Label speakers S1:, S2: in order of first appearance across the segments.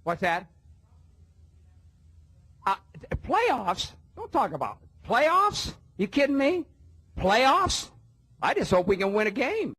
S1: What's that? Playoffs? Don't talk about it. Playoffs? You kidding me? Playoffs? I just hope we can win a game.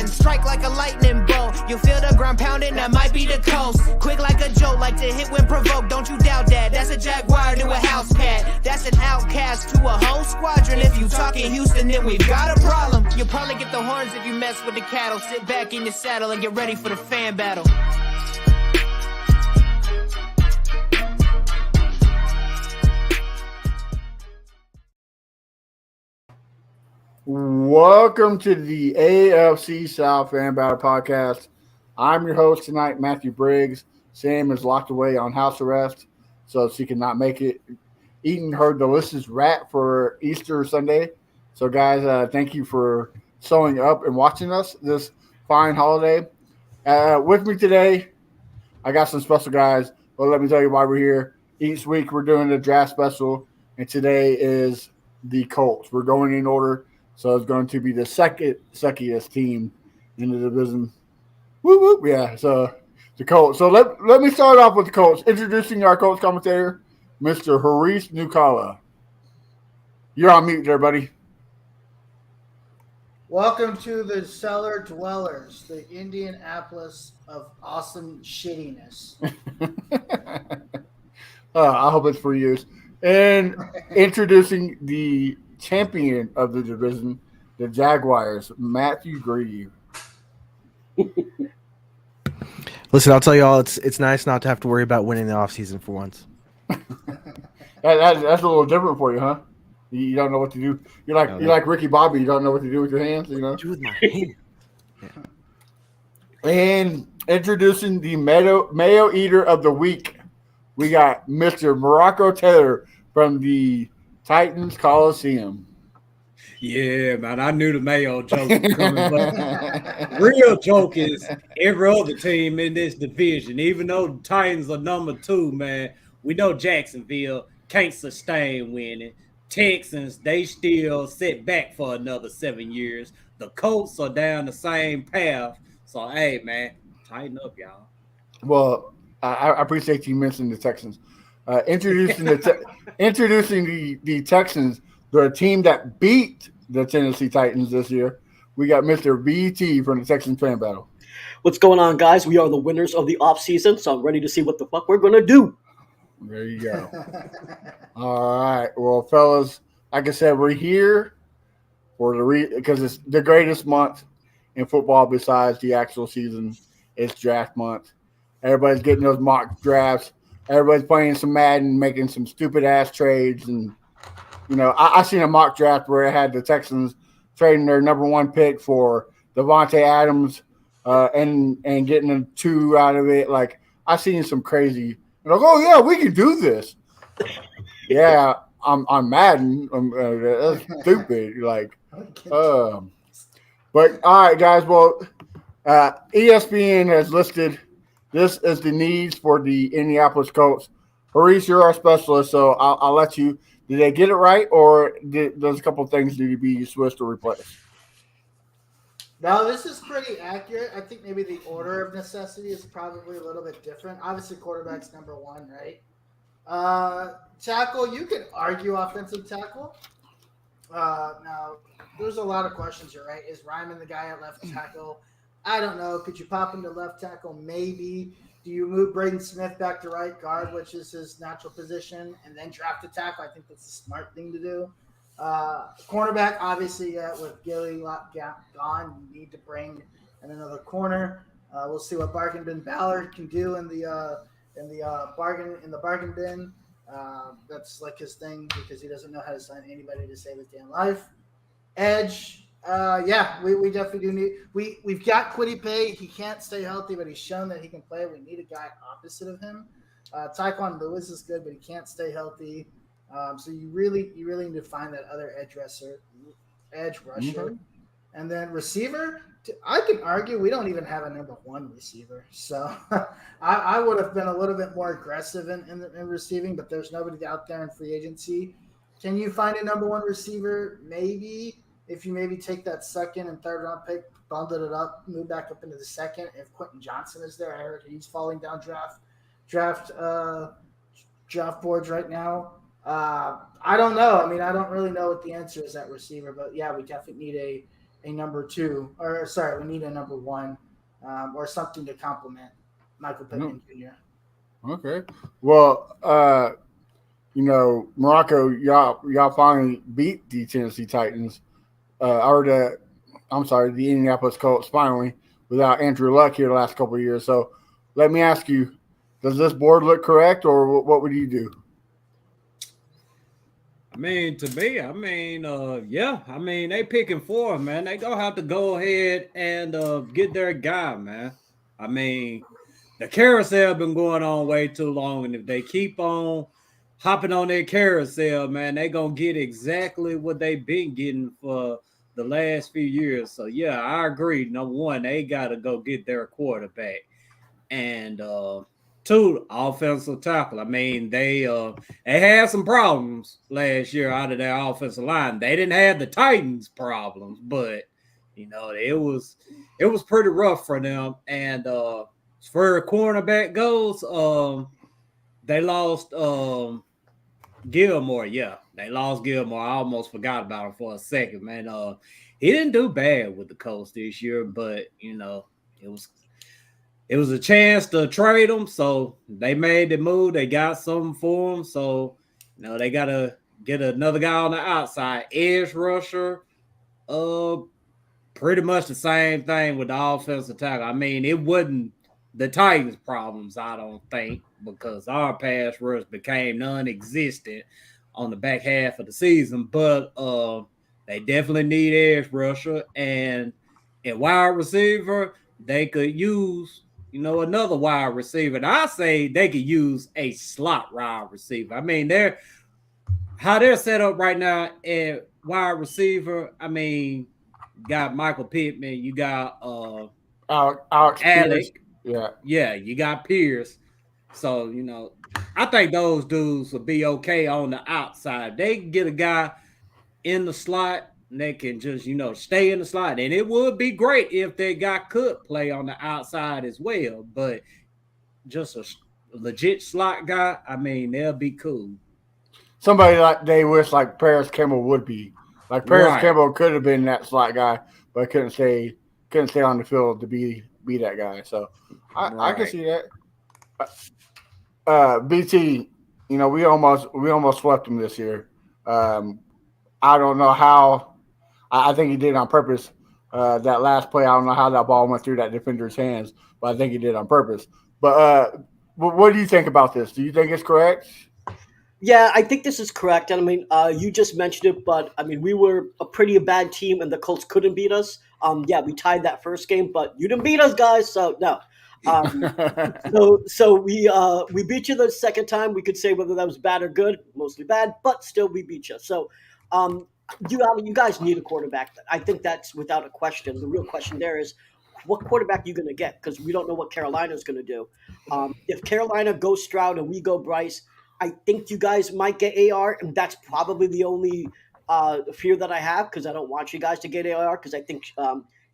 S2: Strike like a lightning bolt. You feel the ground pounding, that might be the coast. Quick like a joke, like to hit when provoked. Don't you doubt that. That's a Jaguar to a house cat. That's an outcast to a whole squadron. If you talking Houston, then we've got a problem. You'll probably get the horns if you mess with the cattle. Sit back in your saddle and get ready for the fan battle.
S3: Welcome to the AFC South Fan Battle Podcast. I'm your host tonight, Matthew Briggs. Sam is locked away on house arrest, so she cannot make it. Eating her delicious rat for Easter Sunday. So, guys, thank you for showing up and watching us this fine holiday. With me today, I got some special guys, but let me tell you why we're here. Each week we're doing a draft special, and today is the Colts. We're going in order. So it's going to be the suckiest team in the division. Whoop, whoop. Yeah, so the Colts. So let me start off with the Colts. Introducing our Colts commentator, Mr. Haris Nukala. You're on mute there, buddy.
S4: Welcome to the Cellar Dwellers, the Indianapolis of awesome shittiness.
S3: I hope it's for you. And introducing the champion of the division, the Jaguars, Matthew Grieve.
S5: Listen, I'll tell you all, it's nice not to have to worry about winning the offseason for once.
S3: That's a little different for you, huh? You don't know what to do. You're like Ricky Bobby. You don't know what to do with your hands, you know?
S5: Do with my hand.
S3: Yeah. And introducing the Mayo Eater of the Week, we got Mr. Morocco Taylor from the Titans Coliseum.
S6: Yeah, man, I knew the Mayo joke was coming, but real joke is every other team in this division, even though the Titans are number 2, man, we know Jacksonville can't sustain winning. Texans, they still sit back for another 7 years. The Colts are down the same path. So, hey, man, tighten up, y'all.
S3: Well, I appreciate you mentioning the Texans. Introducing the Texans, the team that beat the Tennessee Titans this year. We got Mr. BT from the Texans Fan Battle.
S7: What's going on, guys? We are the winners of the offseason, so I'm ready to see what the fuck we're going to do.
S3: There you go. All right. Well, fellas, like I said, we're here for because it's the greatest month in football besides the actual season. It's draft month. Everybody's getting those mock drafts. Everybody's playing some Madden, making some stupid-ass trades. And, you know, I seen a mock draft where it had the Texans trading their number 1 pick for Devontae Adams and getting a 2 out of it. Like, I seen some crazy – like, oh, yeah, we can do this. Yeah, I'm Madden. That's stupid. Like, but, all right, guys. Well, ESPN has listed – this is the needs for the Indianapolis Colts. Haris, you're our specialist, so I'll let you. Did they get it right, or does a couple of things need to be switched or replaced?
S4: No, this is pretty accurate. I think maybe the order of necessity is probably a little bit different. Obviously, quarterback's number 1, right? Tackle, you could argue offensive tackle. Now, there's a lot of questions here, right? Is Ryman the guy at left tackle? I don't know. Could you pop him to left tackle? Maybe. Do you move Braden Smith back to right guard, which is his natural position, and then draft a tackle? I think that's a smart thing to do. Cornerback, obviously, with Gilly gone, you need to bring in another corner. We'll see what Bargain Bin Ballard can do in the bargain bin. That's like his thing because he doesn't know how to sign anybody to save his damn life. Edge, Yeah, we definitely do need. We've got Quiddy Pay. He can't stay healthy, but he's shown that he can play. We need a guy opposite of him. Tyquan Lewis is good, but he can't stay healthy. So you really need to find that other edge rusher.
S3: Okay.
S4: And then receiver, I can argue we don't even have a number one receiver. So I would have been a little bit more aggressive in receiving, but there's nobody out there in free agency. Can you find a number one receiver? Maybe if you maybe take that second and third round pick, bundle it up, move back up into the second. If Quentin Johnson is there, I heard he's falling down draft boards right now. I don't know. I mean, I don't really know what the answer is at receiver, but yeah, we definitely need a number two, or sorry, we need a number one, or something to complement Michael Pittman Jr.
S3: Okay. Well, Morocco, y'all finally beat the Tennessee Titans, the Indianapolis Colts finally without Andrew Luck here the last couple of years. So let me ask you, does this board look correct, or what would you do?
S6: To me, yeah. They picking four, man. They gonna have to go ahead and get their guy, man. The carousel been going on way too long, and if they keep on hopping on their carousel, man, they gonna get exactly what they've been getting for the last few years. So yeah, I agree. Number one, they gotta go get their quarterback, and two, offensive tackle. They had some problems last year out of their offensive line. They didn't have the Titans' problems, but it was pretty rough for them. And as far as cornerback goes, they lost Gilmore. Yeah, they lost Gilmore. I almost forgot about him for a second, man. He didn't do bad with the Colts this year, but it was a chance to trade him, so they made the move. They got something for him, so they gotta get another guy on the outside, edge rusher. Pretty much the same thing with the offensive tackle. It wasn't the Titans' problems, I don't think, because our pass rush became non-existent on the back half of the season. But they definitely need edge rusher, and at wide receiver, they could use another wide receiver. And I say they could use a slot wide receiver. How they're set up right now at wide receiver. Got Michael Pittman, you got
S3: Alex Pierce.
S6: Yeah, you got Pierce. So I think those dudes will be okay on the outside. They can get a guy in the slot, and they can just stay in the slot. And it would be great if that guy could play on the outside as well. But just a legit slot guy, they'll be cool.
S3: Somebody like they wish like Paris Campbell would be. Like Paris Campbell could have been that slot guy, but couldn't stay on the field to be that guy. So I can see that. BT, we almost swept him this year. I don't know how. I think he did it on purpose. That last play, I don't know how that ball went through that defender's hands, but I think he did it on purpose. But what do you think about this? Do you think it's correct?
S7: Yeah, I think this is correct. And you just mentioned it, but we were a pretty bad team, and the Colts couldn't beat us. Yeah, we tied that first game, but you didn't beat us, guys. So no. So we beat you the second time. We could say whether that was bad or good, mostly bad, but still we beat you. So you guys need a quarterback. I think that's without a question. The real question there is, what quarterback are you going to get? Because we don't know what Carolina is going to do. If Carolina goes Stroud and we go Bryce, I think you guys might get AR, and that's probably the only fear that I have, because I don't want you guys to get AR, because I think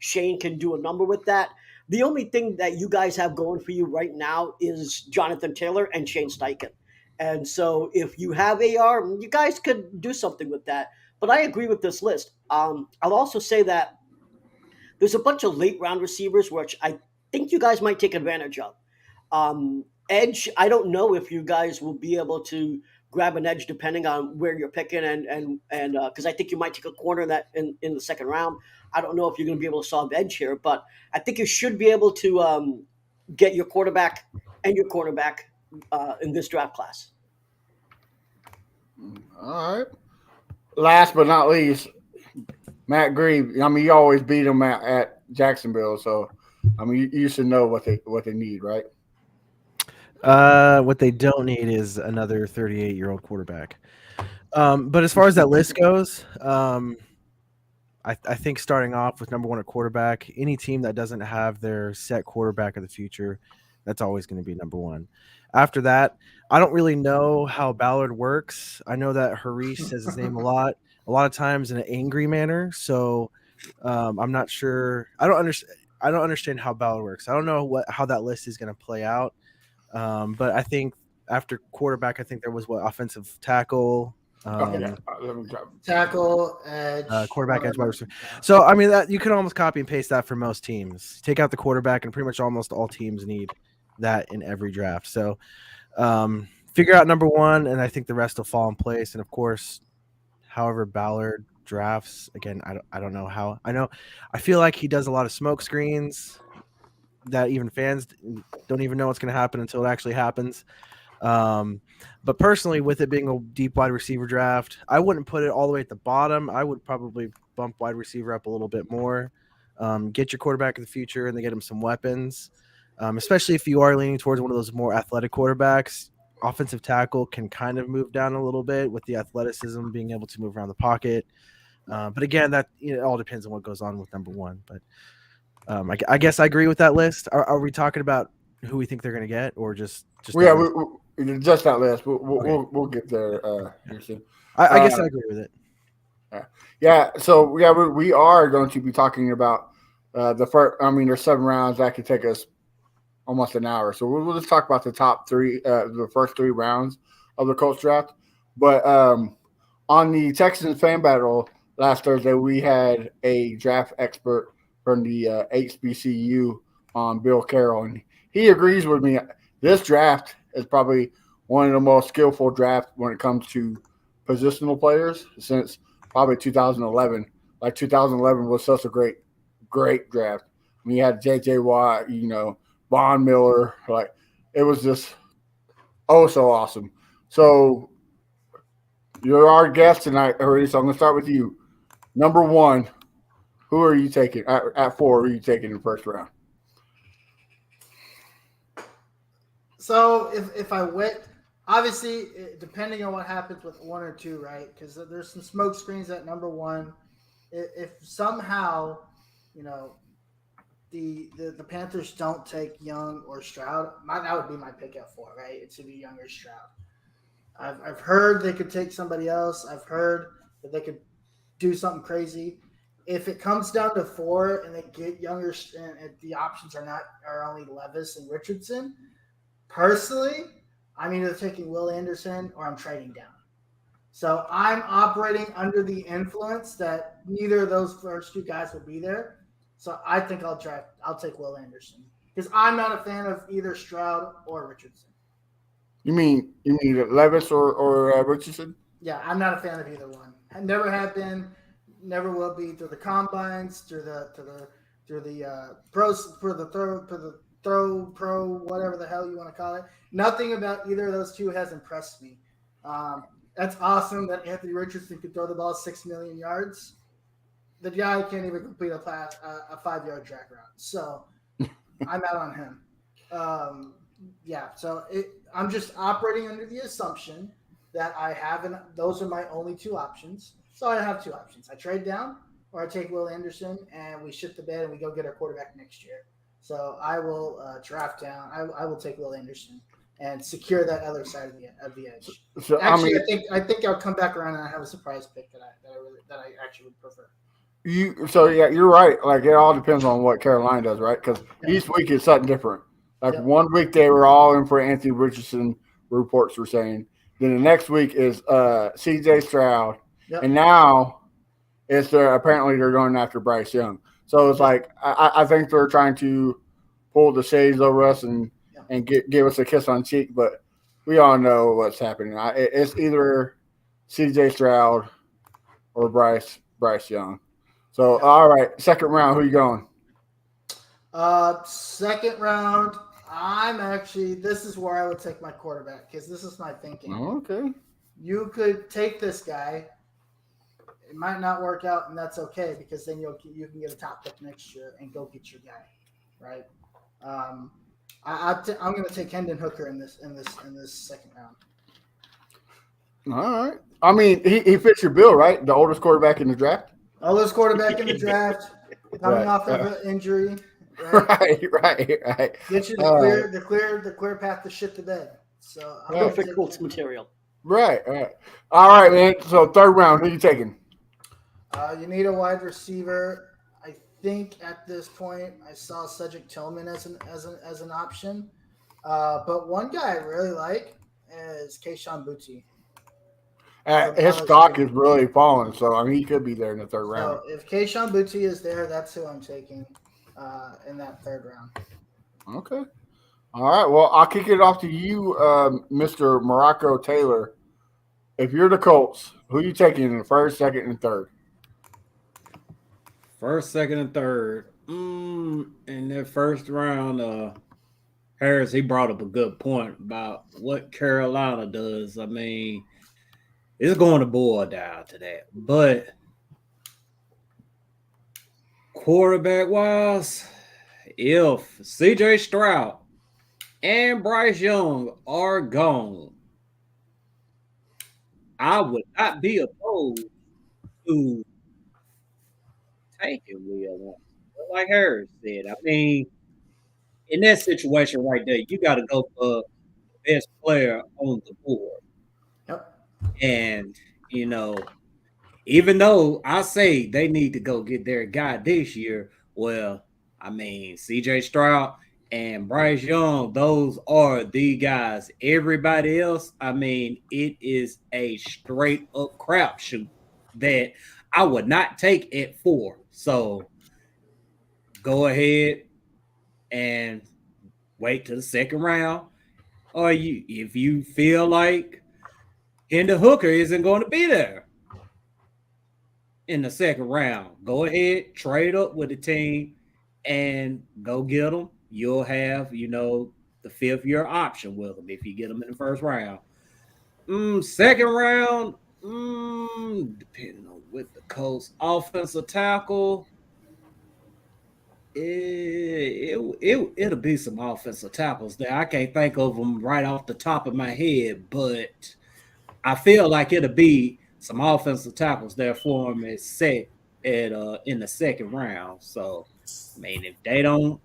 S7: Shane can do a number with that. The only thing that you guys have going for you right now is Jonathan Taylor and Shane Steichen. And so if you have AR, you guys could do something with that. But I agree with this list. I'll also say that there's a bunch of late round receivers, which I think you guys might take advantage of. Edge, I don't know if you guys will be able to grab an edge depending on where you're picking, and because I think you might take a corner that in the second round. I don't know if you're going to be able to solve edge here, but I think you should be able to get your quarterback and your cornerback in this draft class.
S3: All right. Last but not least, Matt Grieve. I mean, you always beat him at Jacksonville, so I mean, you should know what they need, right?
S5: What they don't need is another 38-year-old quarterback. But as far as that list goes, I think starting off with number one at quarterback, any team that doesn't have their set quarterback of the future, that's always going to be number one. After that, I don't really know how Ballard works. I know that Harish says his name a lot of times in an angry manner. So I'm not sure. I don't understand. I don't understand how Ballard works. I don't know how that list is going to play out. But I think after quarterback, I think there was offensive tackle,
S4: Tackle, edge,
S5: quarterback, edge, wide receiver. So I mean that you can almost copy and paste that for most teams. Take out the quarterback, and pretty much almost all teams need that in every draft. So figure out number one, and I think the rest will fall in place. And of course, however Ballard drafts, again, I don't know how. I feel like he does a lot of smoke screens that even fans don't even know what's going to happen until it actually happens. But personally, with it being a deep wide receiver draft, I wouldn't put it all the way at the bottom. I would probably bump wide receiver up a little bit more. Get your quarterback of the future and then get him some weapons. Especially if you are leaning towards one of those more athletic quarterbacks. Offensive tackle can kind of move down a little bit with the athleticism, being able to move around the pocket. But again, that it all depends on what goes on with number one. But I guess I agree with that list. Are we talking about who we think they're going to get, or just
S3: just that list? We'll get there here soon.
S5: I guess I agree with it.
S3: Yeah. So we are going to be talking about the first. I mean, there's 7 rounds that could take us almost an hour. So we'll just talk about the top 3, the first 3 rounds of the Colts draft. But on the Texans fan battle last Thursday, we had a draft expert from the HBCU on Bill Carroll, and he agrees with me. This draft is probably one of the most skillful drafts when it comes to positional players since probably 2011. Like 2011 was such a great draft. I mean, you had J.J. Watt, Von Miller. Like, it was just so awesome. So you're our guest tonight, already. So I'm going to start with you. Number 1, who are you taking at 4? Who are you taking in the first round?
S4: So if I went, obviously, depending on what happens with 1 or 2, right? Because there's some smoke screens at number 1. If somehow, the Panthers don't take Young or Stroud, that would be my pick at 4, right? It should be Young or Stroud. I've heard they could take somebody else. I've heard that they could do something crazy. If it comes down to 4 and they get Younger and the options are only Levis and Richardson, personally, I'm either taking Will Anderson or I'm trading down. So I'm operating under the influence that neither of those first 2 guys will be there. So I think I'll take Will Anderson because I'm not a fan of either Stroud or Richardson.
S3: You mean Levis or Richardson?
S4: Yeah, I'm not a fan of either one. I never have been, never will be through the combines, through the pros, for the throw pro, whatever the hell you want to call it. Nothing about either of those 2 has impressed me. That's awesome that Anthony Richardson could throw the ball 6 million yards. The guy can't even complete a 5-yard track route. So I'm out on him. So I'm just operating under the assumption that those are my only 2 options. So I have 2 options. I trade down or I take Will Anderson and we shit the bed and we go get our quarterback next year. So I will draft down. I will take Will Anderson and secure that other side of the edge. So, actually, I think I'll come back around and I have a surprise pick that I actually would prefer.
S3: You're right. Like, it all depends on what Carolina does, right? Because each week is something different. Like, one week they were all in for Anthony Richardson, reports were saying. Then the next week is C.J. Stroud, and now apparently they're going after Bryce Young. So it's like I think they're trying to pull the shades over us and give us a kiss on the cheek, but we all know what's happening. It's either C.J. Stroud or Bryce Young. So all right, second round, who you going?
S4: Second round, this is where I would take my quarterback because this is my thinking.
S3: Oh, okay.
S4: You could take this guy It might not work out, and that's okay because then you can get a top pick next year and go get your guy, right? I'm going to take Hendon Hooker in this second round.
S3: All right. I mean, he fits your bill, right? The oldest quarterback in the draft.
S4: Oldest quarterback in the draft, coming off of an injury. Right.
S3: Right.
S4: Get you the clear path to shit to bed. So
S7: Perfect Colts material.
S3: Right. All right, man. So third round, who are you taking?
S4: You need a wide receiver. I think at this point I saw Cedric Tillman as an option. But one guy I really like is Kayshon Boutte.
S3: His stock is really falling, so I mean he could be there in the third round.
S4: So if Kayshon Boutte is there, that's who I'm taking in that third round.
S3: Okay. All right. Well, I'll kick it off to you, Mr. Morocco Taylor. If you're the Colts, who are you taking in the first, second, and third?
S6: First, second, and third. In that first round, Harris, he brought up a good point about what Carolina does. I mean, it's going to boil down to that. But quarterback-wise, if C.J. Stroud and Bryce Young are gone, I would not be opposed to taking Will. Like Harris said, I mean, in that situation right there, you got to go for the best player on the board.
S4: Yep.
S6: And, even though I say they need to go get their guy this year, well, I mean, C.J. Stroud and Bryce Young, those are the guys. Everybody else, I mean, it is a straight up crapshoot that I would not take at 4. So go ahead and wait till the second round. Or if you feel like Hendon Hooker isn't going to be there in the second round, go ahead, trade up with the team and go get them. You'll have, the 5th year option with them if you get them in the first round. Second round, depending on with the Colts offensive tackle, it'll be some offensive tackles there. I can't think of them right off the top of my head, but I feel like it'll be some offensive tackles there for them in the second round. So, I mean, if they don't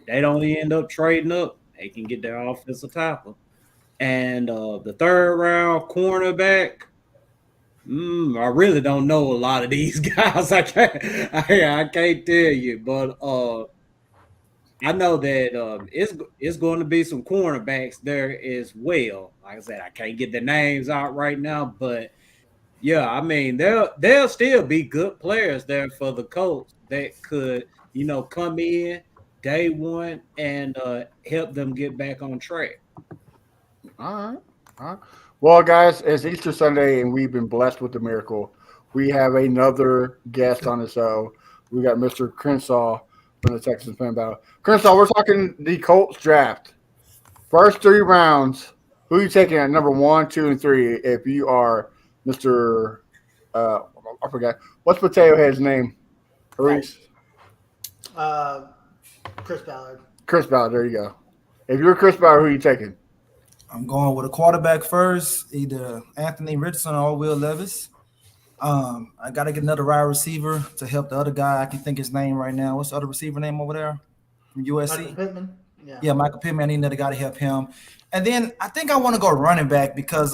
S6: end up trading up, they can get their offensive tackle. And the third round cornerback, I really don't know a lot of these guys. I can't tell you, but I know that it's going to be some cornerbacks there as well. Like I said, I can't get the names out right now, but yeah, I mean there'll still be good players there for the Colts that could come in day one and help them get back on track.
S3: All right. Well, guys, it's Easter Sunday, and we've been blessed with the miracle. We have another guest on the show. We got Mr. Crenshaw from the Texas Fan Battle. Crenshaw, we're talking the Colts draft. First 3 rounds, who are you taking at number 1, 2, and 3 if you are Mr. I forgot. What's Potato Head's name? Harris?
S4: Chris Ballard.
S3: Chris Ballard, there you go. If you're Chris Ballard, who are you taking?
S8: I'm going with a quarterback first, either Anthony Richardson or Will Levis. I got to get another wide receiver to help the other guy. I can think his name right now. What's the other receiver name over there from USC?
S4: Michael Pittman.
S8: Yeah, Michael Pittman. I need another guy to help him. And then I think I want to go running back because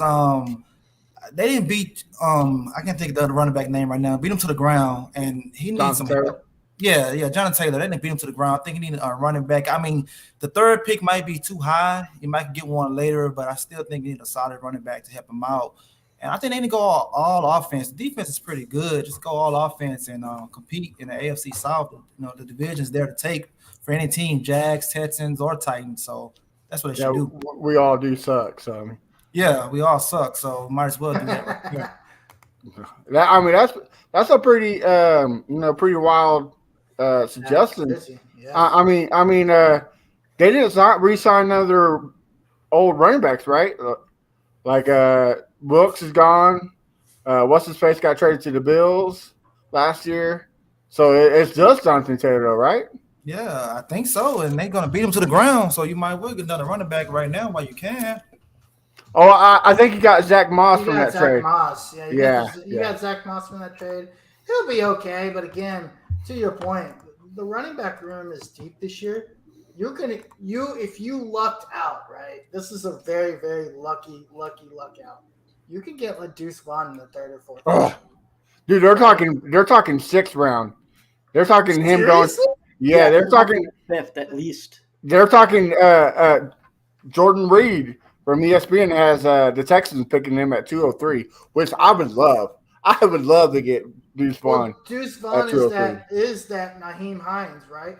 S8: they didn't beat I can't think of the other running back name right now. Beat him to the ground, and he needs some help. Yeah, Jonathan Taylor. They didn't beat him to the ground. I think he needed a running back. I mean, the third pick might be too high. You might get one later, but I still think you need a solid running back to help him out. And I think they need to go all offense. The defense is pretty good. Just go all offense and compete in the AFC South. The division's there to take for any team, Jags, Texans, or Titans. So that's what they should do.
S3: We all do suck. So
S8: yeah, we all suck. So might as well do that.
S3: Yeah. That's a pretty pretty wild suggestion.
S4: Yeah.
S3: I mean, they didn't re-sign none of their old running backs, right? Like Wilkes is gone. what's his face got traded to the Bills last year. So it's just Jonathan Taylor, right?
S8: Yeah, I think so. And they're going to beat him to the ground. So you might well get another running back right now while you can.
S3: Oh, I think he got Zach Moss from that
S4: Zach
S3: trade.
S4: Moss. Yeah, you
S3: Yeah.
S4: got Zach Moss from that trade. He'll be okay. But again, to your point, the running back room is deep this year. If you lucked out, right? This is a very, very lucky luck out. You can get like Deuce Vaughn in the third or fourth.
S3: Oh, dude, they're talking sixth round. They're talking him going. Yeah, they're talking
S7: fifth at least.
S3: They're talking Jordan Reed from ESPN has the Texans picking him at 203, which I would love. I would love to get Deuce Vaughn.
S4: Well, Deuce Vaughn is that Naheem Hines, right?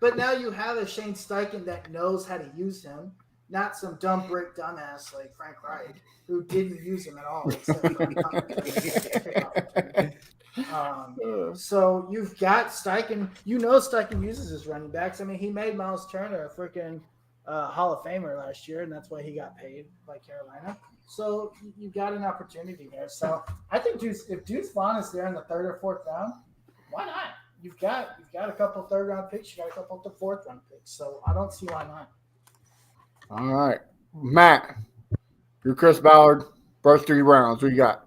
S4: But now you have a Shane Steichen that knows how to use him, not some dumb brick dumbass like Frank Reich who didn't use him at all. So you've got Steichen. You know Steichen uses his running backs. I mean, he made Miles Turner a freaking Hall of Famer last year, and that's why he got paid by Carolina. So you got an opportunity there. So I think if Deuce Vaughn is there in the third or fourth round, why not? You've got a couple third round picks. You got a couple of fourth round picks. So I don't see why not.
S3: All right, Matt, you're Chris Ballard. First 3 rounds. What you got?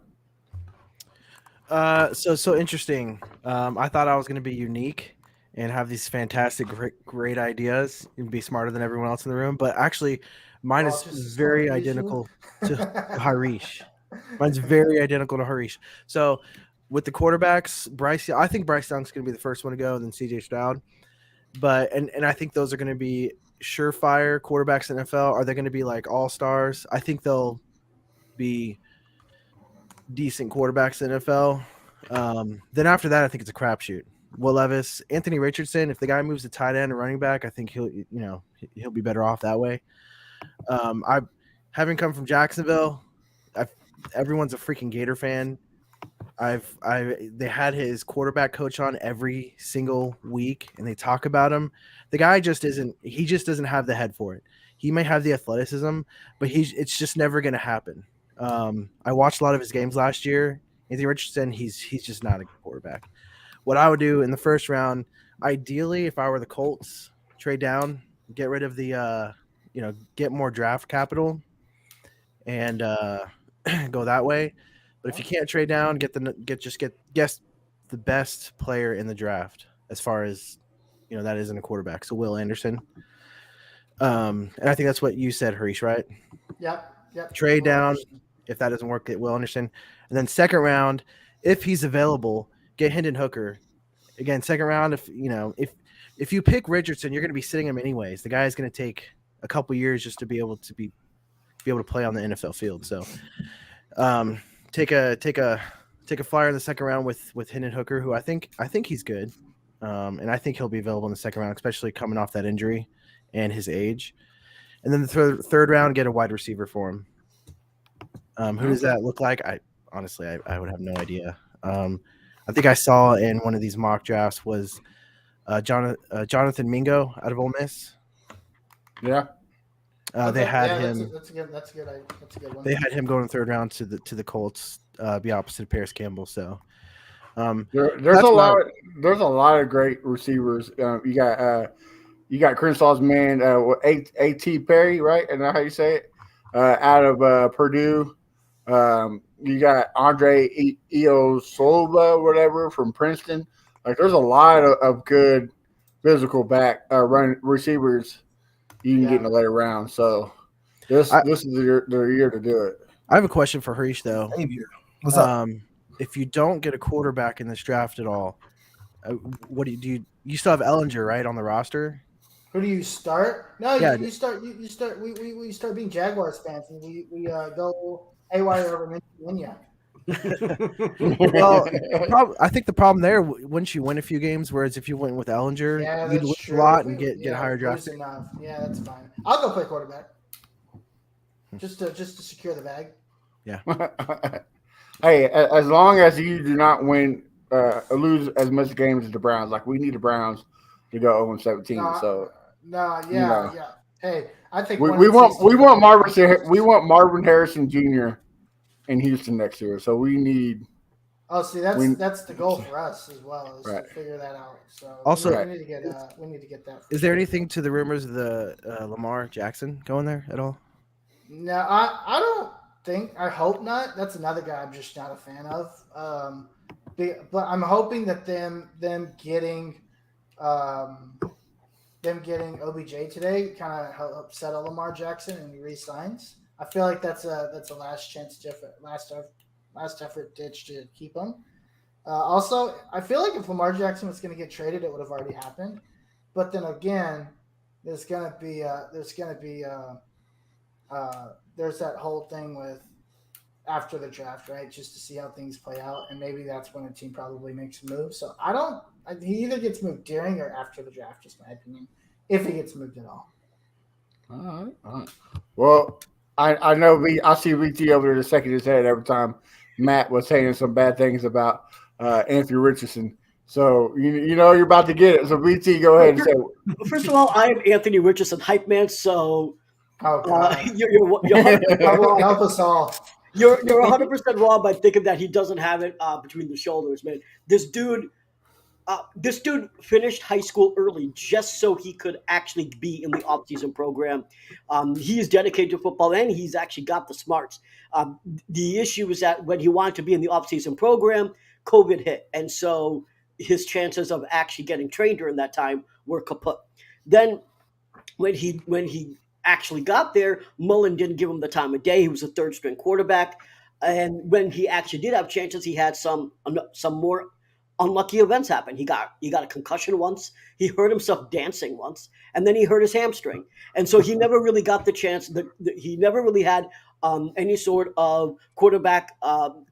S5: So interesting. I thought I was going to be unique and have these fantastic, great ideas and be smarter than everyone else in the room. But actually, mine is very identical to Harish. Mine's very identical to Harish. So with the quarterbacks, I think Bryce Young's going to be the first one to go, and then CJ Stroud. But and I think those are going to be surefire quarterbacks in the NFL. Are they going to be like all-stars? I think they'll be decent quarterbacks in the NFL. Then after that, I think it's a crapshoot. Will Levis, Anthony Richardson. If the guy moves to tight end and running back, I think he'll be better off that way. I having come from Jacksonville, everyone's a freaking Gator fan. They had his quarterback coach on every single week, and they talk about him. The guy just isn't. He just doesn't have the head for it. He may have the athleticism, but it's just never going to happen. I watched a lot of his games last year. Anthony Richardson, he's just not a good quarterback. What I would do in the first round, ideally, if I were the Colts, trade down, get rid of the, get more draft capital, and go that way. But if you can't trade down, guess the best player in the draft as far as that isn't a quarterback. So Will Anderson. And I think that's what you said, Harish, right?
S4: Yep.
S5: Trade down. If that doesn't work, get Will Anderson. And then second round, if he's available, get Hendon Hooker. Again, second round, if you pick Richardson, you're going to be sitting him anyways. The guy is going to take a couple years just to be able to play on the NFL field. So take a flyer in the second round with Hendon Hooker, who I think he's good. And I think he'll be available in the second round, especially coming off that injury and his age. And then the third round, get a wide receiver for him. Who does that look like? I would have no idea. I think I saw in one of these mock drafts was Jonathan Mingo out of Ole Miss.
S3: Yeah.
S5: They had him.
S4: That's a good one.
S5: They had him go in the third round to the Colts, be opposite of Paris Campbell. So
S3: there's a lot of great receivers. You got Crenshaw's man, A.T. Perry, right? Isn't that how you say it? Out of Purdue. You got Andre Iosoba, whatever, from Princeton. Like, there's a lot of good physical run receivers you can get in the later round. So this is their year to do it.
S5: I have a question for Harish, though.
S8: What's up?
S5: If you don't get a quarterback in this draft at all, what do you still have Ellinger, right, on the roster?
S4: Who do you start? No,
S5: Yeah.
S4: you start. We start being Jaguars fans, and we go haywire over Minya.
S5: Well, I think the problem there, once you win a few games, whereas if you went with Ellinger, you'd lose a lot and get higher draft.
S4: Yeah, that's fine. I'll go play quarterback, just to secure the bag.
S5: Yeah.
S3: Hey, as long as you do not win, lose as much games as the Browns, like we need the Browns to go 0-17.
S4: Hey, I think
S3: we want Marvin Harrison Jr. in Houston next year. So we need.
S4: Oh, see, that's the goal for us as well, is
S3: Right.
S4: to figure that out. So
S5: Also-
S4: we need to get that.
S5: Is there anything to the rumors of the Lamar Jackson going there at all?
S4: No, I don't think. I hope not. That's another guy I'm just not a fan of. But I'm hoping that them getting OBJ today kind of help settle Lamar Jackson and he resigns. I feel like that's a last chance, last effort ditch to keep him. Also, I feel like if Lamar Jackson was going to get traded, it would have already happened. But then again, there's that whole thing with after the draft, right? Just to see how things play out, and maybe that's when a team probably makes a move. So he either gets moved during or after the draft, just my opinion, if he gets moved at all.
S3: All right. Well, I know I see VT over there shaking his head every time Matt was saying some bad things about Anthony Richardson. So you know you're about to get it. So VT, go ahead and say.
S7: First of all, I am Anthony Richardson hype man, so
S4: Oh God,
S7: you're 100% wrong.
S4: help us all.
S7: You're 100% wrong by thinking that he doesn't have it between the shoulders, man. This dude finished high school early just so he could actually be in the off-season program. He is dedicated to football, and he's actually got the smarts. The issue is that when he wanted to be in the off-season program, COVID hit, and so his chances of actually getting trained during that time were kaput. Then when he actually got there, Mullen didn't give him the time of day. He was a third-string quarterback, and when he actually did have chances, he had some more unlucky events happen. He got a concussion once. He hurt himself dancing once, and then he hurt his hamstring. And so he never really got the chance. He never really had any sort of quarterback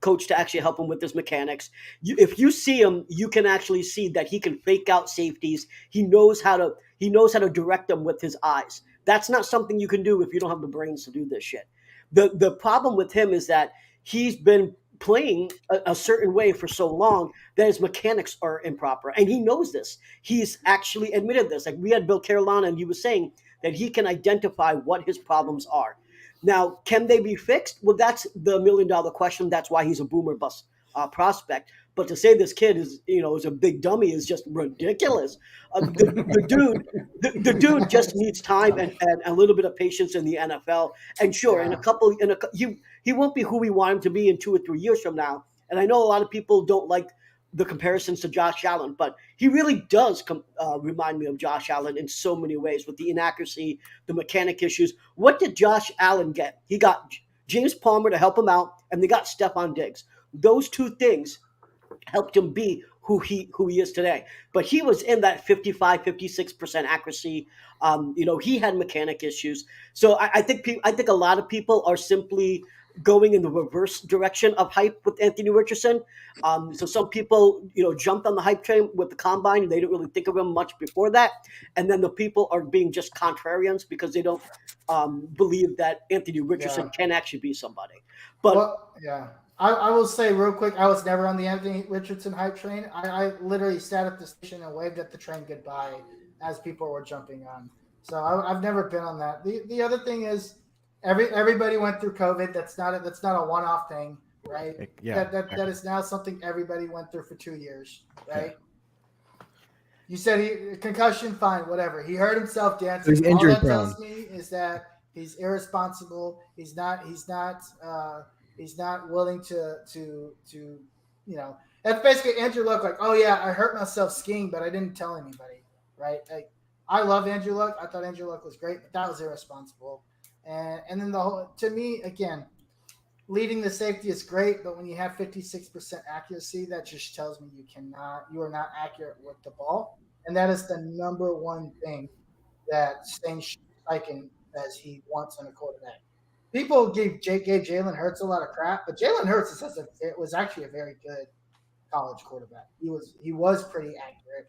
S7: coach to actually help him with his mechanics. If you see him, you can actually see that he can fake out safeties. He knows how to direct them with his eyes. That's not something you can do if you don't have the brains to do this shit. The problem with him is that he's been playing a certain way for so long that his mechanics are improper, and he knows this. He's actually admitted this. Like, we had Bill Carolina, and he was saying that he can identify what his problems are. Now, can they be fixed? Well, that's the $1 million question. That's why he's a boomer bust prospect. But to say this kid is a big dummy is just ridiculous. The dude just needs time and a little bit of patience in the NFL. And sure, he won't be who we want him to be in 2 or 3 years from now. And I know a lot of people don't like the comparisons to Josh Allen, but he really does remind me of Josh Allen in so many ways, with the inaccuracy, the mechanic issues. What did Josh Allen get? He got James Palmer to help him out, and they got Stephon Diggs. Those two things helped him be who he is today. But he was in that 55, 56% accuracy. He had mechanic issues. So I think a lot of people are simply going in the reverse direction of hype with Anthony Richardson. So some people, jumped on the hype train with the combine, and they didn't really think of him much before that. And then the people are being just contrarians because they don't believe that Anthony Richardson can actually be somebody. But
S4: I will say real quick, I was never on the Anthony Richardson hype train. I literally sat at the station and waved at the train goodbye as people were jumping on. So I've never been on that. The other thing is, everybody went through COVID. That's not a one-off thing, right?
S5: Yeah.
S4: That is now something everybody went through for 2 years, right? Yeah. You said concussion, fine, whatever. He hurt himself dancing.
S5: He's injury
S4: All that
S5: prone.
S4: tells me is that he's irresponsible. He's not willing to that's basically Andrew Luck. Like, oh yeah, I hurt myself skiing, but I didn't tell anybody, right? Like, I love Andrew Luck. I thought Andrew Luck was great, but that was irresponsible. And then to me, again, leading the safety is great, but when you have 56% accuracy, that just tells me you are not accurate with the ball. And that is the number one thing that Stain Steichen says he wants in a quarterback. People gave Jalen Hurts a lot of crap, but Jalen Hurts was actually a very good college quarterback. He was pretty accurate.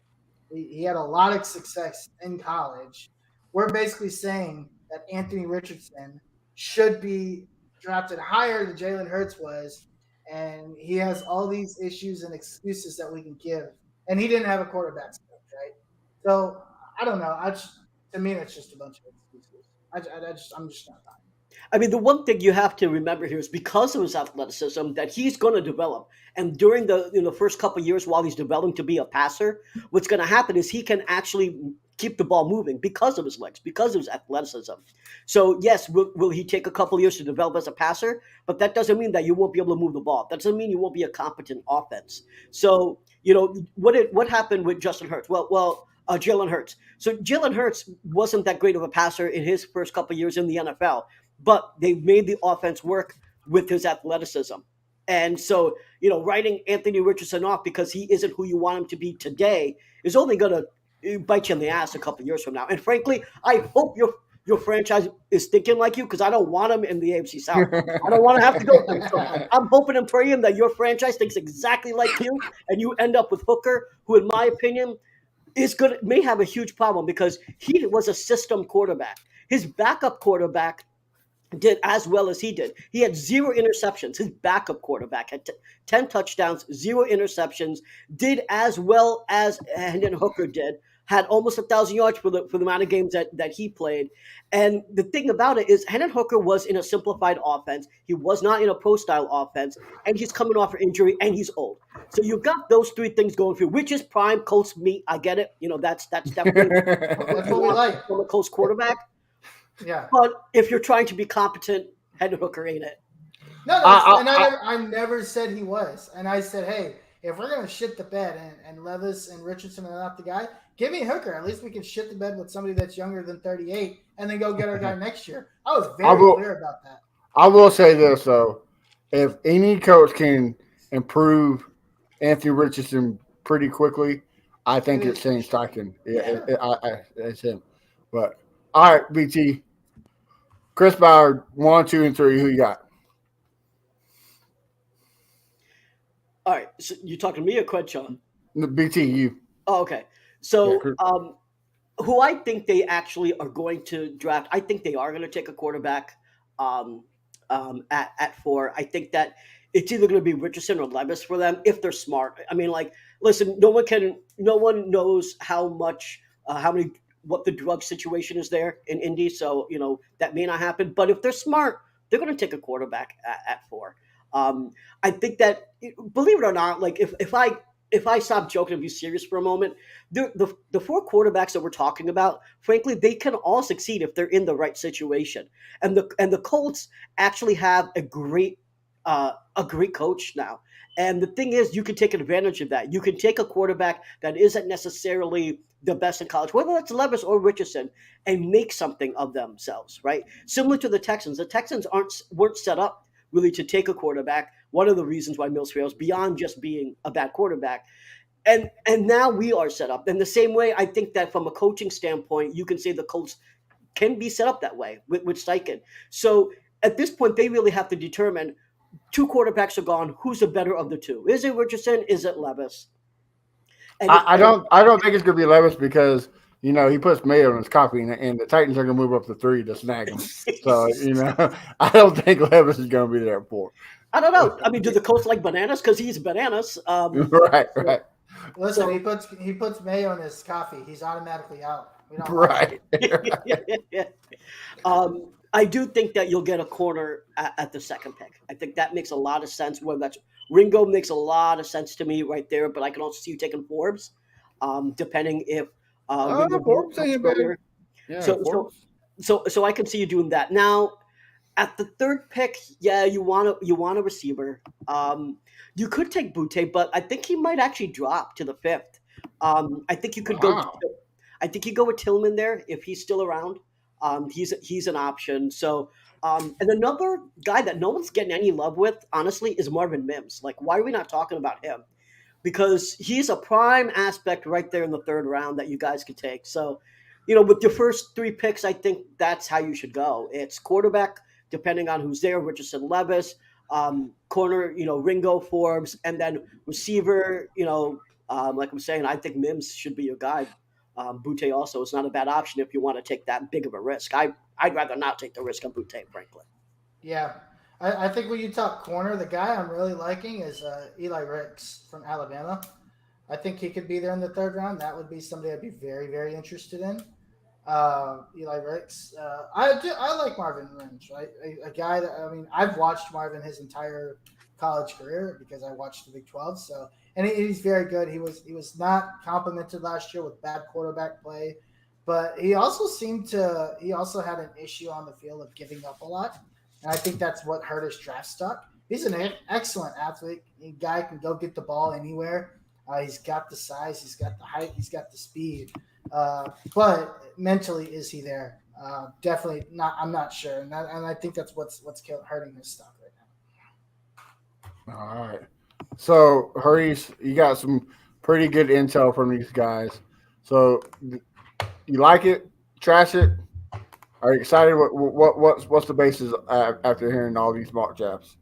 S4: He had a lot of success in college. We're basically saying that Anthony Richardson should be drafted higher than Jalen Hurts was, and he has all these issues and excuses that we can give. And he didn't have a quarterback coach, right? So I don't know. To me, that's just a bunch of excuses. I'm just not buying.
S7: I mean, the one thing you have to remember here is because of his athleticism that he's going to develop. And during the first couple of years while he's developing to be a passer, what's going to happen is he can actually keep the ball moving because of his legs, because of his athleticism. So yes, will he take a couple of years to develop as a passer? But that doesn't mean that you won't be able to move the ball. That doesn't mean you won't be a competent offense. So what happened with Justin Hurts? Jalen Hurts. So Jalen Hurts wasn't that great of a passer in his first couple of years in the NFL, but they made the offense work with his athleticism. And so, writing Anthony Richardson off because he isn't who you want him to be today is only going to bite you in the ass a couple of years from now. And frankly, I hope your franchise is thinking like you because I don't want him in the AFC South. I don't want to have to go through. So I'm hoping and praying that your franchise thinks exactly like you, and you end up with Hooker, who, in my opinion, may have a huge problem because he was a system quarterback. His backup quarterback did as well as he did. He had 0 interceptions. His backup quarterback had 10 touchdowns, 0 interceptions, did as well as Hendon Hooker did, had almost 1,000 yards for the amount of games that he played. And the thing about it is Hendon Hooker was in a simplified offense. He was not in a pro-style offense, and he's coming off an injury, and he's old. So you've got those 3 things going for you, which is prime Colts meat. I get it. That's definitely
S4: That's what we like
S7: from a Colts quarterback.
S4: Yeah.
S7: But if you're trying to be competent, Hendon Hooker ain't it.
S4: No, I never said he was. And I said, hey, if we're going to shit the bed and Levis and Richardson are not the guy, give me Hooker. At least we can shit the bed with somebody that's younger than 38 and then go get our guy next year. I was very clear about that.
S3: I will say this, though. If any coach can improve Anthony Richardson pretty quickly, I think it's Shane Steichen. It's him. But, all right, BT. Chris Ballard, 1, 2, and 3. Who you got?
S7: All right. So you talking to me or Crenshaw?
S3: BT, you.
S7: Oh, okay. So,
S3: Yeah,
S7: who I think they actually are going to draft, I think they are going to take a quarterback at 4. I think that it's either going to be Richardson or Levis for them if they're smart. I mean, listen, no one knows what the drug situation is there in Indy. So, that may not happen. But if they're smart, they're going to take a quarterback at 4. I think that, believe it or not, if I stop joking and be serious for a moment, the 4 quarterbacks that we're talking about, frankly, they can all succeed if they're in the right situation. And the Colts actually have a great coach now. And the thing is, you can take advantage of that. You can take a quarterback that isn't necessarily the best in college, whether that's Levis or Richardson, and make something of themselves, right? Similar to the Texans. The Texans weren't set up really to take a quarterback. One of the reasons why Mills fails, beyond just being a bad quarterback. And now we are set up. In the same way, I think that from a coaching standpoint, you can say the Colts can be set up that way with Steichen. So at this point, they really have to determine 2 quarterbacks are gone. Who's the better of the 2? Is it Richardson? Is it Levis?
S3: I don't think it's going to be Levis because he puts Mayo in his copy, and the Titans are going to move up to 3 to snag him. So I don't think Levis is going to be there at 4.
S7: I don't know. I mean, do the Colts like bananas? Because he's bananas.
S3: Right.
S4: Listen, he puts Mayo in his coffee. He's automatically out.
S3: Right.
S7: I do think that you'll get a corner at the 2nd pick. I think that makes a lot of sense. Whether that's Ringo makes a lot of sense to me right there, but I can also see you taking Forbes, depending if
S3: Forbes ain't better. Yeah,
S7: so I can see you doing that. Now, at the 3rd pick, yeah, you want a receiver. You could take Butte, but I think he might actually drop to the 5th. I think you could go. I think you go with Tillman there if he's still around. He's an option. So, and another guy that no one's getting any love with, honestly, is Marvin Mims. Why are we not talking about him? Because he's a prime aspect right there in the 3rd round that you guys could take. So, with your first 3 picks, I think that's how you should go. It's quarterback, depending on who's there, Richardson, Levis, corner, Ringo, Forbes, and then receiver, like I'm saying, I think Mims should be your guy. Butte also is not a bad option if you want to take that big of a risk. I'd rather not take the risk on Butte, frankly.
S4: Yeah. I think when you talk corner, the guy I'm really liking is Eli Ricks from Alabama. I think he could be there in the 3rd round. That would be somebody I'd be very, very interested in. Eli Ricks. I like Marvin Mims, right? A guy that I've watched Marvin his entire college career because I watched the Big 12. So he's very good. He was not complimented last year with bad quarterback play, but he also had an issue on the field of giving up a lot, and I think that's what hurt his draft stock. He's an excellent athlete. A guy can go get the ball anywhere. He's got the size, he's got the height, he's got the speed. But mentally, is he there? Definitely not. I'm not sure, and I think that's what's hurting his stock right now.
S3: All right. So, Hurries, you got some pretty good intel from these guys. So, you like it? Trash it? Are you excited? What's the basis after hearing all these mock drafts?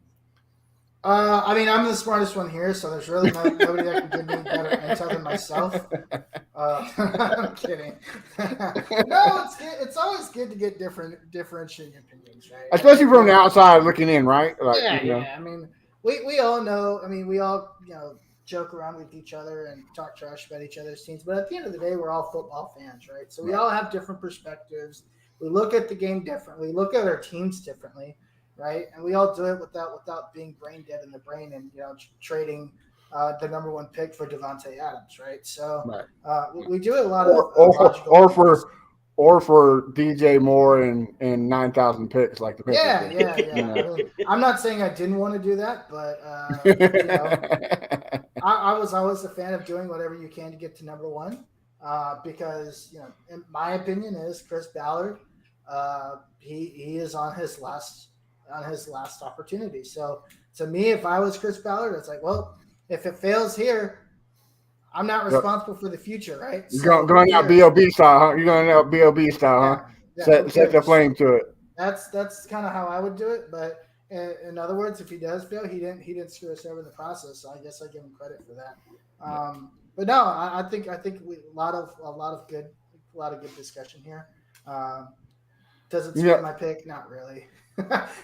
S4: I'm the smartest one here, so there's really nobody that can give me better intel than myself. I'm kidding. No, it's always good to get differentiating opinions, right?
S3: Especially from the outside looking in, right? Like,
S4: yeah. We all know. We all joke around with each other and talk trash about each other's teams, but at the end of the day, we're all football fans, right? So we all have different perspectives. We look at the game differently. We look at our teams differently. Right, and we all do it without being brain dead in the brain and trading the number one pick for Devontae Adams, right? So we do a lot of
S3: or for DJ Moore and 9,000 picks like the Patriots.
S4: Yeah. I'm not saying I didn't want to do that, but I was always a fan of doing whatever you can to get to number one, because in my opinion is Chris Ballard. He is on his last opportunity. So to me, if I was Chris Ballard, it's like, well, if it fails here, I'm not responsible for the future, right?
S3: You're going out B.O.B. style, huh? You're going out B.O.B. style, huh? Yeah, set the flame to it.
S4: That's kind of how I would do it. But in other words, if he does fail, he didn't screw us over in the process. So I guess I give him credit for that. But no, I think we a lot of good discussion here. Does it suit my pick? Not really.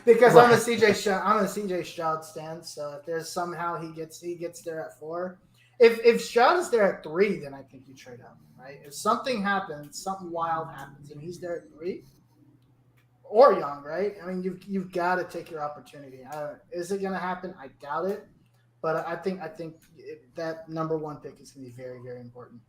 S4: Because I'm a CJ Stroud stan. So if there's somehow he gets there at 4, if Stroud is there at 3, then I think you trade up, right? If something happens, something wild happens, and he's there at 3, or Young, right? You've got to take your opportunity. Is it going to happen? I doubt it, but I think that number one pick is going to be very, very important.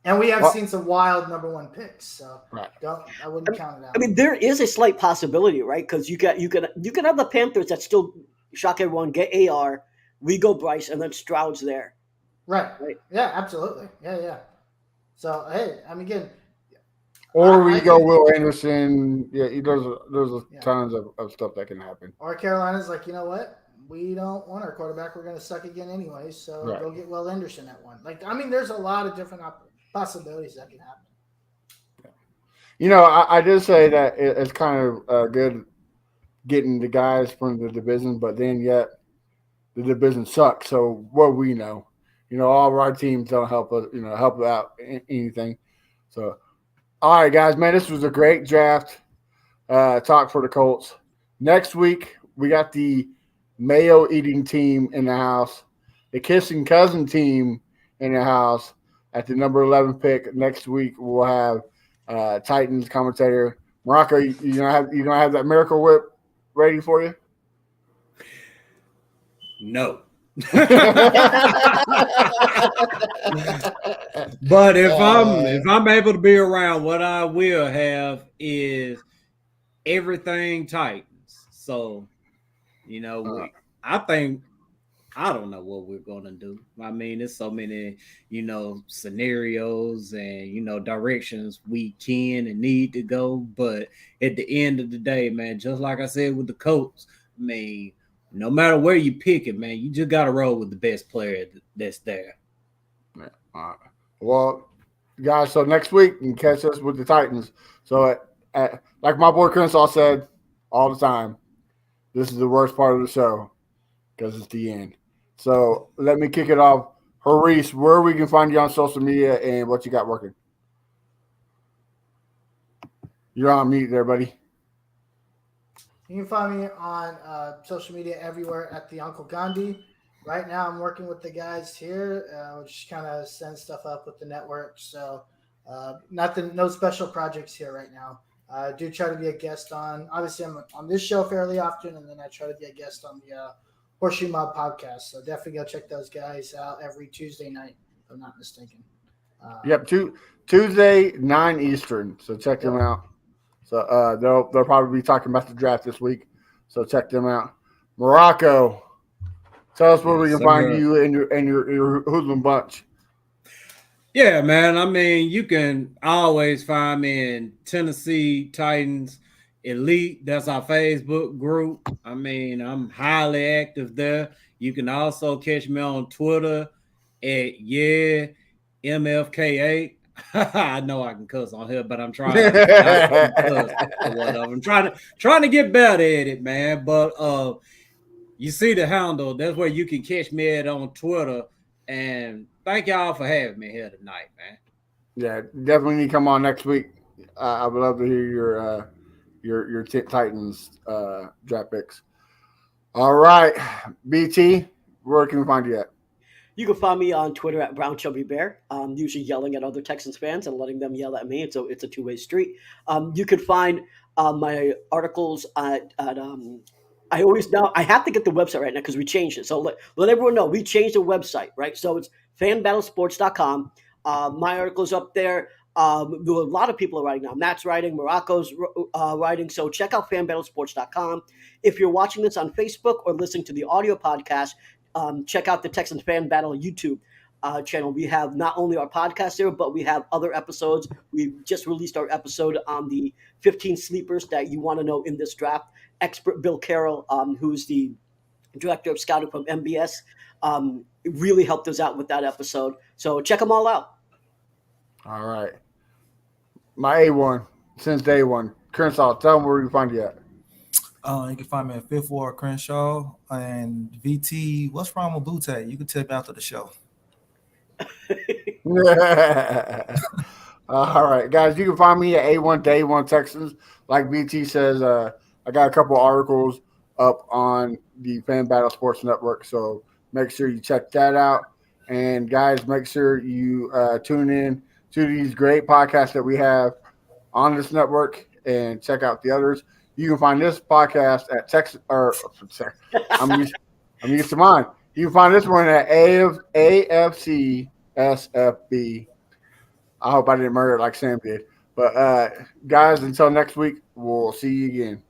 S4: And we have seen some wild number one picks, so I wouldn't count it out.
S7: There is a slight possibility, right? Because you can have the Panthers that still shock everyone, get AR, we go Bryce, and then Stroud's there.
S4: Right. Yeah, absolutely. Yeah. So hey, again.
S3: Or we go Will Anderson. Yeah, there's tons of stuff that can happen.
S4: Or Carolina's like, you know what? We don't want our quarterback. We're going to suck again anyway. So go get Will Anderson at 1. There's a lot of different possibilities that can happen.
S3: I did say that it's kind of good getting the guys from the division, but then yet the division sucks. So what we know, all of our teams don't help us, help out anything. So, all right, guys, man, this was a great draft talk for the Colts. Next week, we got the Mayo eating team in the house, the kissing cousin team in the house. At the number 11 pick next week, we'll have Titans commentator Morocco. You gonna have that Miracle Whip ready for you?
S6: No. But if I'm able to be around, what I will have is everything Titans. So, I don't know what we're going to do. There's so many, scenarios and, directions we can and need to go. But at the end of the day, man, just like I said with the Colts, no matter where you pick it, man, you just got to roll with the best player that's there.
S3: Yeah. All right. Well, guys, so next week you can catch us with the Titans. So, like my boy Crenshaw said all the time, this is the worst part of the show because it's the end. So let me kick it off. Harish, where we can find you on social media and what you got working. You're on mute there, buddy.
S4: You can find me on social media everywhere at the Uncle Gandhi. Right now I'm working with the guys here. We just kind of send stuff up with the network. So Nothing, no special projects here right now. I do try to be a guest on. Obviously, I'm on this show fairly often, and then I try to be a guest on the Horseshoe Mob podcast. So definitely go check those guys out every Tuesday night, if I'm not mistaken.
S3: Yep, Tuesday 9 Eastern. So check them out. So they'll probably be talking about the draft this week. So check them out. Morocco, tell us where we can find you and your hoodlum bunch.
S6: Yeah, man. I mean, you can always find me in Tennessee Titans Elite. That's our Facebook group. I mean, I'm highly active there. You can also catch me on Twitter at MFK8. I know I can cuss on here, but I'm trying not to cuss or whatever. I'm trying to get better at it, man. But you see the handle. That's where you can catch me at on Twitter. And thank y'all for having me here tonight, man.
S3: Yeah, definitely need to come on next week. I would love to hear your Titans draft picks. All right, BT, where can we find you at?
S7: You can find me on Twitter at Brown Chubby Bear. Usually yelling at other Texans fans and letting them yell at me. It's a two-way street. You can find my articles at I have to get the website right now because we changed it. So let everyone know we changed the website, right? So it's fanbattlesports.com. My article's up there. There are a lot of people are writing now. Matt's writing, Morocco's writing. So check out fanbattlesports.com. If you're watching this on Facebook or listening to the audio podcast, check out the Texans Fan Battle YouTube channel. We have not only our podcast there, but we have other episodes. We just released our episode on the 15 sleepers that you want to know in this draft. Expert Bill Carroll, who's the director of scouting from MBS, really helped us out with that episode. So check them all out.
S3: All right. My A1 since day one. Crenshaw, tell them where you find you at.
S8: You can find me at Fifth Ward Crenshaw and VT. What's wrong with Butte? You can tell me after the show.
S3: All right, guys. You can find me at A1 Day One Texans. Like BT says, I got a couple articles up on the Fan Battle Sports Network, so make sure you check that out. And guys, make sure you tune in to these great podcasts that we have on this network and check out the others. You can find this podcast at Texas. I'm used to mine. You can find this one at AFC SFB. I hope I didn't murder it like Sam did. But guys, until next week, we'll see you again.